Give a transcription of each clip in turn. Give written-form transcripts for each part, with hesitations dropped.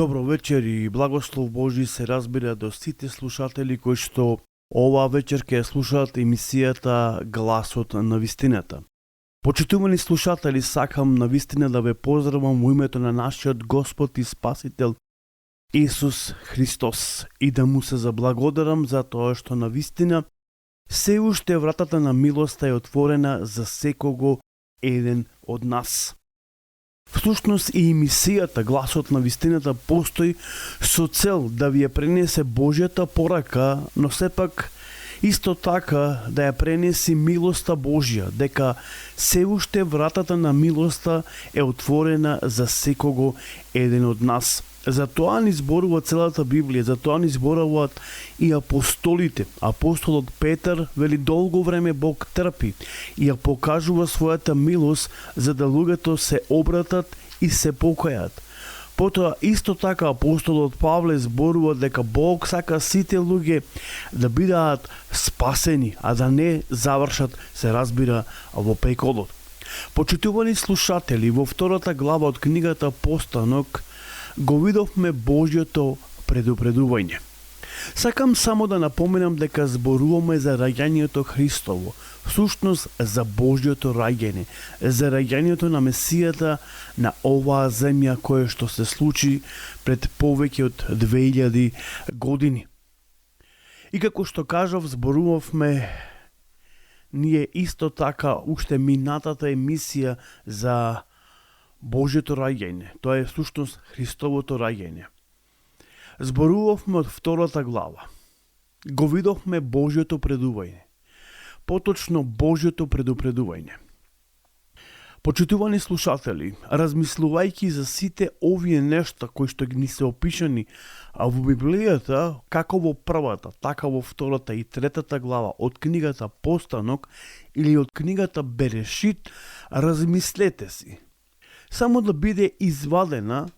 Добро вечер и благослов Божи се разбира до сите слушатели кои што оваа вечер ќе слушаат емисијата Гласот на вистината. Почитувани слушатели, сакам на вистина да ве поздравам во името на нашиот Господ и Спасител Исус Христос и да му се заблагодарам за тоа што на вистина се уште вратата на милоста е отворена за секого еден од нас. Всушност и емисијата Гласот на вистината постои со цел да ви ја пренесе Божјата порака, но сепак исто така да ја пренеси милоста Божја, дека се уште вратата на милоста е отворена за секого еден од нас. За тоа ни зборува целата Библија, за тоа ни зборуваат и апостолите. Апостолот Петар вели долго време Бог трпи и ја покажува својата милост за да луѓето се обратат и се покајат. Потоа исто така апостолот Павле зборува дека Бог сака сите луѓе да бидат спасени, а да не завршат, се разбира, во пеколот. Почитувани слушатели, во втората глава од книгата Постанок го видовме Божјото предупредување. Сакам само да напоменам дека зборуваме за раѓањето Христово, всушност за Божјото раѓање, за раѓањето на Месијата на оваа земја кое што се случи пред повеќе од 2000 години. И како што кажав, зборувавме ние исто така уште минатата емисија за Божјото раѓање, тоа е всушност Христовото раѓање. Зборувавме од втората глава. Го видовме Божјото предување. Поточно Божјото предупредување. Почитувани слушатели, размислувајќи за сите овие нешта кои што ни се опишани во Библијата, како во првата, така во втората и третата глава од книгата Постанок или од книгата Берешит, размислете си. Само да биде извадена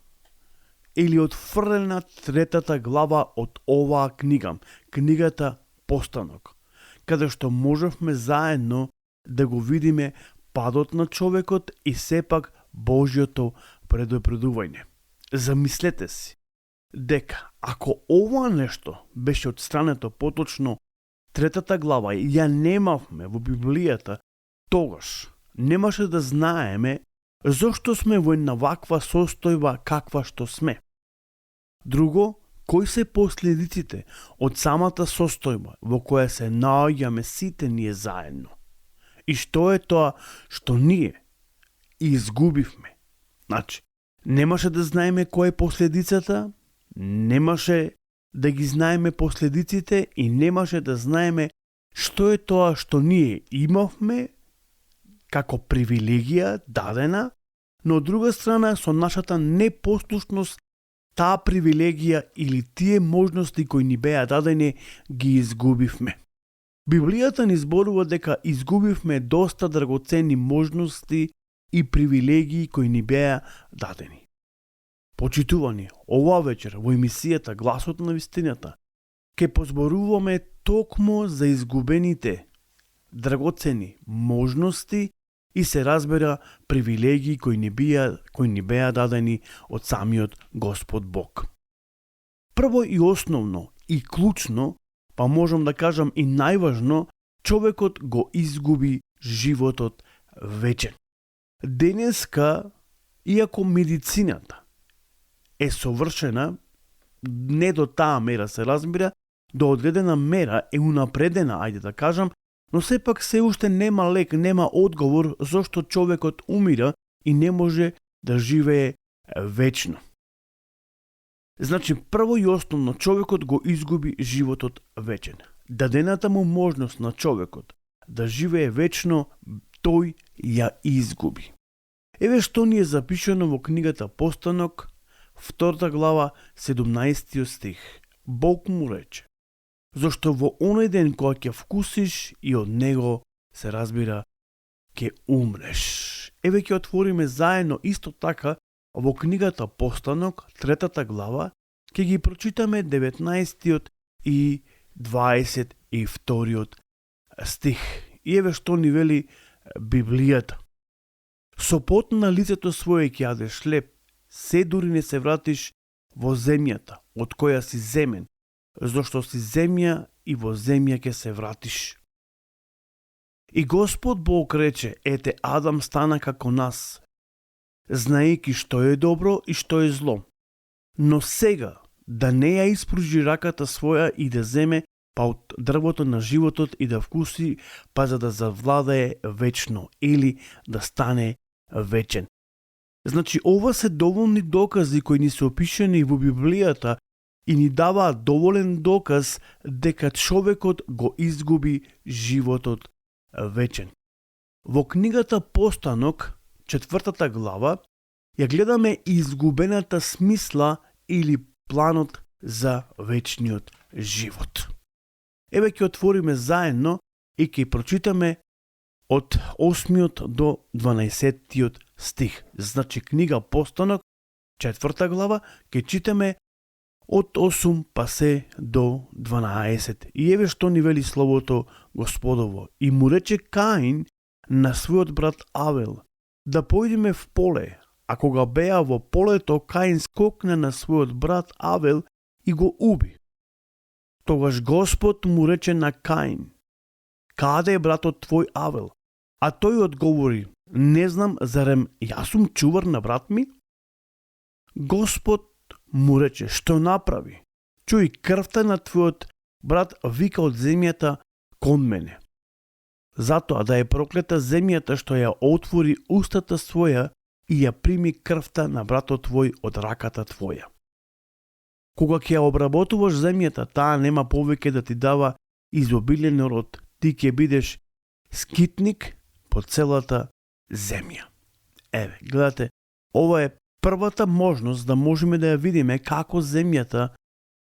или отфрлена третата глава од оваа книга, книгата Постанок, каде што можевме заедно да го видиме падот на човекот и сепак Божјото предупредување. Замислете си дека ако ова нешто беше отстрането, поточно третата глава, ја немавме во Библијата, тогаш немаше да знаеме зошто сме во една ваква состојба каква што сме. Друго, кои се последиците од самата состојба во која се наоѓаме сите ние заедно? И што е тоа што ние изгубивме? Значи, немаше да знаеме која е последицата, немаше да ги знаеме последиците и немаше да знаеме што е тоа што ние имавме како привилегија дадена, но од друга страна со нашата непослушност таа привилегија или тие можности кои ни беа дадени ги изгубивме. Библијата ни зборува дека изгубивме доста драгоценни можности и привилегии кои ни беа дадени. Почитувани, оваа вечер во емисијата Гласот на вистината ќе позборуваме токму за изгубените драгоценни можности и се разбира привилегии кои ни беа дадени од самиот Господ Бог. Прво и основно и клучно, па можам да кажам и најважно, човекот го изгуби животот вечен. Денеска, иако медицината е совршена, не до таа мера се разбира, до одредена мера е унапредена, ајде да кажам, но сепак се уште нема лек, нема одговор зошто човекот умира и не може да живее вечно. Значи, прво и основно, човекот го изгуби животот вечен. Дадената му можност на човекот да живее вечно, тој ја изгуби. Еве што ни е запишано во книгата Постанок, втората глава, 17 стих. Бог му рече: зашто во оној ден кога ќе вкусиш и од него, се разбира, ќе умреш. Еве ќе отвориме заедно исто така во книгата Постанок, третата глава, ќе ги прочитаме 19 и 22 стих. И еве што ни вели Библијата. Со пот на лицето свое ќе јадеш хлеб, се дури не се вратиш во земјата, од која си земен, зашто си земја и во земја ќе се вратиш. И Господ Бог рече, ете Адам стана како нас, знаејќи што е добро и што е зло. Но сега да не ја испружи раката своја и да земе па од дрвото на животот и да вкуси, па за да завладее вечно или да стане вечен. Значи, ова се доволни докази кои ни се опишани во Библијата и ни даваат доволен доказ дека човекот го изгуби животот вечен. Во книгата Постанок, 4 глава, ја гледаме изгубената смисла или планот за вечниот живот. Еве ќе отвориме заедно и ќе прочитаме од 8 до 12 стих. Значи книга Постанок, 4 глава, ќе читаме од 8 па се до 12. И еве што ни вели словото Господово. И му рече Каин на својот брат Авел, да појдеме в поле. А кога беа во полето, Каин скокна на својот брат Авел и го уби. Тогаш Господ му рече на Каин, каде е братот твој Авел? А тој одговори, не знам, зарем јас сум чувар на брат ми? Господ му рече, што направи? Чуј, крвта на твојот брат вика од земјата кон мене. Затоа да е проклета земјата што ја отвори устата своја и ја прими крвта на братот твој од раката твоја. Кога ќе ја обработуваш земјата, таа нема повеќе да ти дава изобилен род, ти ќе бидеш скитник по целата земја. Еве, гледате, ова е првата можност да можеме да ја видиме како земјата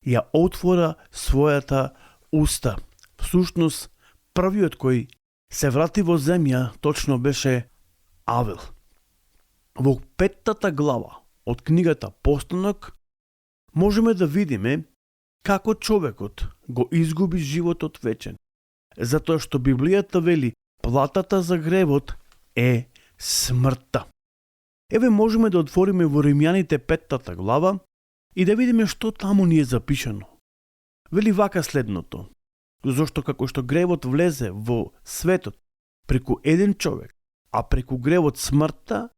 ја отвора својата уста. Всушност, првиот кој се врати во земја точно беше Авел. Во 5 глава од книгата Постанок можеме да видиме како човекот го изгуби животот вечен, затоа што Библијата вели платата за гревот е смртта. Еве можеме да отвориме во Римјаните 5 глава и да видиме што таму ни е запишано. Вели вака следното: зошто како што гревот влезе во светот преку еден човек, а преку гревот смртта,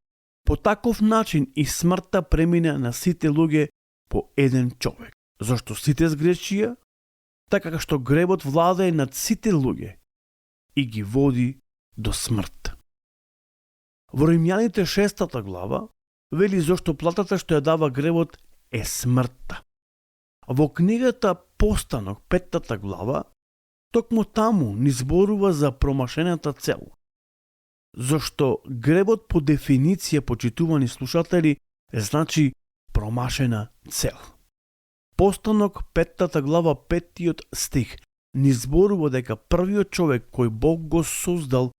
по таков начин и смртта премина на сите луѓе по еден човек. Зошто сите сгрешија, така што гревот владае над сите луѓе и ги води до смрт. Во Римјаните 6 глава вели зошто платата што ја дава гревот е смртта. Во книгата Постанок 5 глава токму таму ни зборува за промашената цел. Зошто гревот по дефиниција, почитувани слушатели, значи промашена цел. Постанок 5 глава 5 стих ни зборува дека првиот човек кој Бог го создал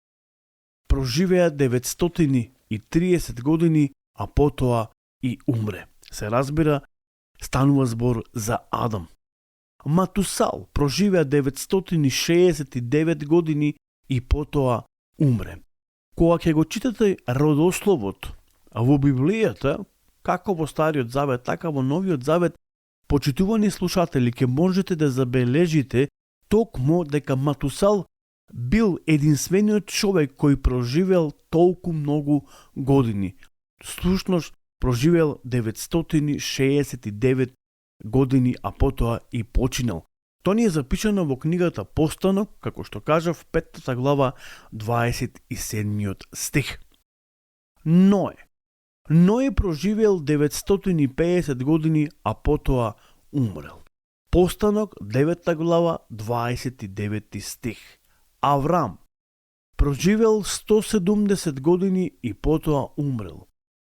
проживеа 930 години, а потоа и умре. Се разбира, станува збор за Адам. Матусал проживеа 969 години и потоа умре. Кога ќе го читате родословот во Библијата, како во Стариот Завет, така во Новиот Завет, почитувани слушатели, ќе можете да забележите токму дека Матусал бил единствениот човек кој проживел толку многу години. Слушност проживел 969 години, а потоа и починал. Тоа ни е запишано во книгата Постанок, како што кажав, 5 глава, 27 стих. Ное проживел 950 години, а потоа умрел. Постанок 9 глава, 29 стих. Аврам проживел 170 години и потоа умрел.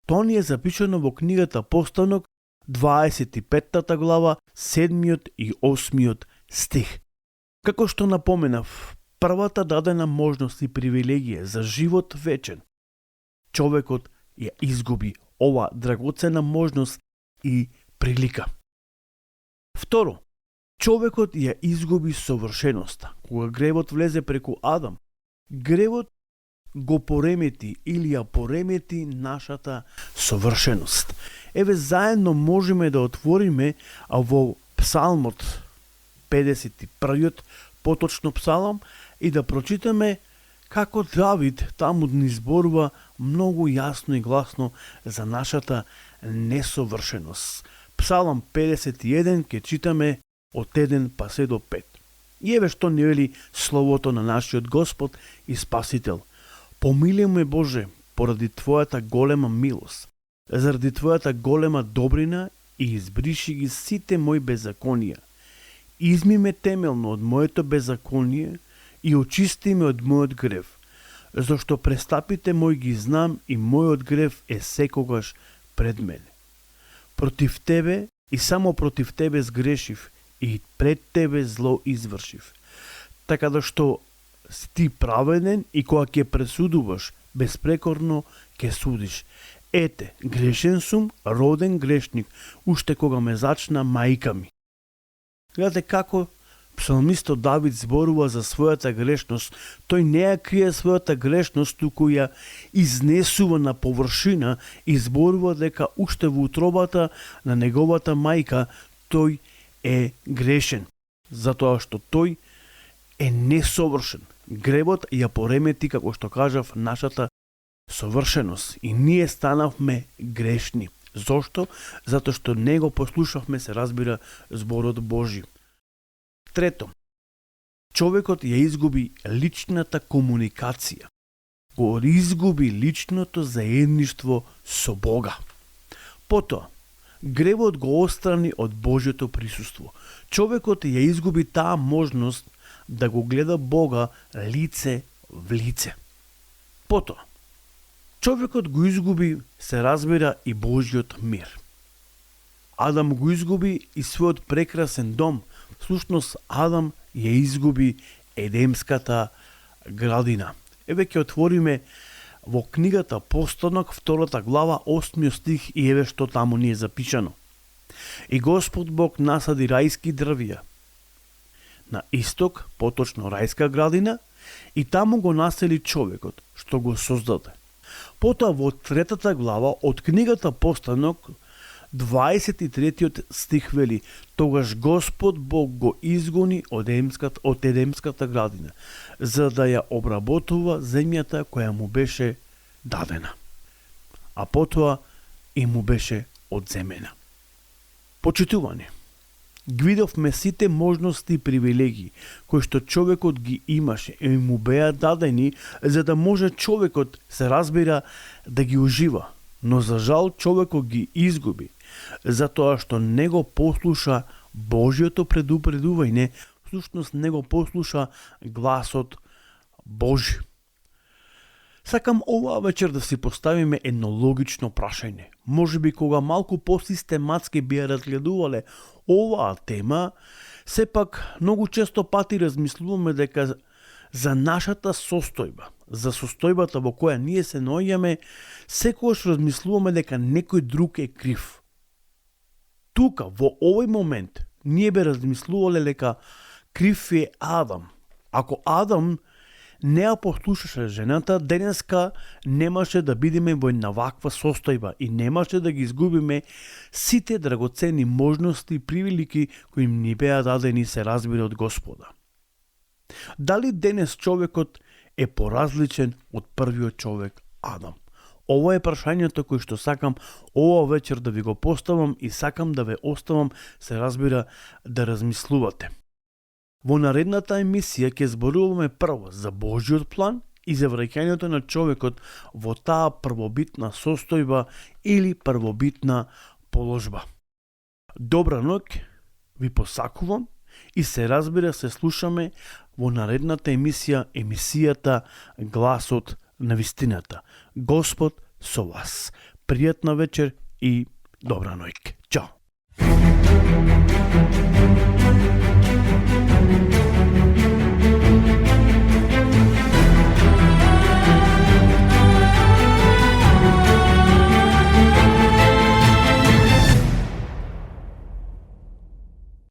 Тоа ни е запишано во книгата Постанок 25 глава, 7 и 8 стих. Како што напоменав, првата дадена можност и привилегија за живот вечен, човекот ја изгуби ова драгоцена можност и прилика. Второ, човекот ја изгуби совршеноста. Кога гревот влезе преку Адам, гревот го поремети или ја поремети нашата совршеност. Еве заедно можеме да отвориме во Псалмот 51-иот, поточно псалм, и да прочитаме како Давид таму ни зборува многу јасно и гласно за нашата несовршеност. Псалм 51 ќе читаме од 1 па се до 5. И еве што ни вели словото на нашиот Господ и Спасител. Помилуј ме, Боже, поради Твојата голема милост, заради Твојата голема добрина, и избриши ги сите мои беззаконија. Изми ме темелно од моето беззаконие и очисти ме од мојот грев, зашто престапите мој ги знам и мојот грев е секогаш пред мене. Против Тебе и само против Тебе сгрешив и пред Тебе зло извршив. Така да што си Ти праведен и кога ќе пресудуваш, безпрекорно ќе судиш. Ете, грешен сум, роден грешник, уште кога ме зачна мајка ми. Гледате како псалмистот Давид зборува за својата грешност. Тој не ја крие својата грешност, туку ја изнесува на површина и зборува дека уште во утробата на неговата мајка тој е грешен, затоа што тој е несовршен. Гревот ја поремети, како што кажав, нашата совршеност и ние станавме грешни. Зошто? Затоа што не го послушавме, се разбира, зборот Божи. Трето, човекот ја изгуби личната комуникација. Го изгуби личното заедништво со Бога. Потоа, гревот го острани од Божјото присуство. Човекот ја изгуби таа можност да го гледа Бога лице в лице. Потоа, човекот го изгуби, се разбира, и Божјиот мир. Адам го изгуби и својот прекрасен дом. Всушност, Адам ја изгуби Едемската градина. Еве ќе отвориме во книгата Постанок, 2 глава, 8 стих, и еве што таму ни е запишано. И Господ Бог насади рајски дрвја на исток, поточно рајска градина, и таму го насели човекот, што го создаде. Потоа во 3 глава од книгата Постанок, 23 стих вели: тогаш Господ Бог го изгони од Едемската градина, за да ја обработува земјата која му беше дадена, а потоа и му беше одземена. Почитувани, ги видовме сите можности и привилегии кои што човекот ги имаше и му беа дадени за да може човекот, се разбира, да ги ужива, но за жал човекот ги изгуби, затоа што не го послуша Божјото предупредување, всушност не го послуша гласот Божи. Сакам оваа вечер да си поставиме едно логично прашање. Можеби кога малку посистематски би ја разгледувале оваа тема, сепак многу често пати размислуваме дека за нашата состојба, за состојбата во која ние се наоѓаме, секогаш размислуваме дека некој друг е крив. Тука, во овој момент, ние бе размислувале дека крив е Адам. Ако Адам не ја послушаше жената, денеска немаше да бидеме во една ваква состојба и немаше да ги изгубиме сите драгоценни можности и привилики кои ни беа дадени, се разбира, од Господа. Дали денес човекот е поразличен од првиот човек Адам? Ова е прашањето кој што сакам ова вечер да ви го поставам и сакам да ве оставам, се разбира, да размислувате. Во наредната емисија ќе зборуваме прво за Божјиот план и за враќањето на човекот во таа првобитна состојба или првобитна положба. Добра ноќ ви посакувам и се разбира се слушаме во наредната емисијата Гласот на вистината. Господ со вас. Пријатна вечер и добра ноќ. Чао.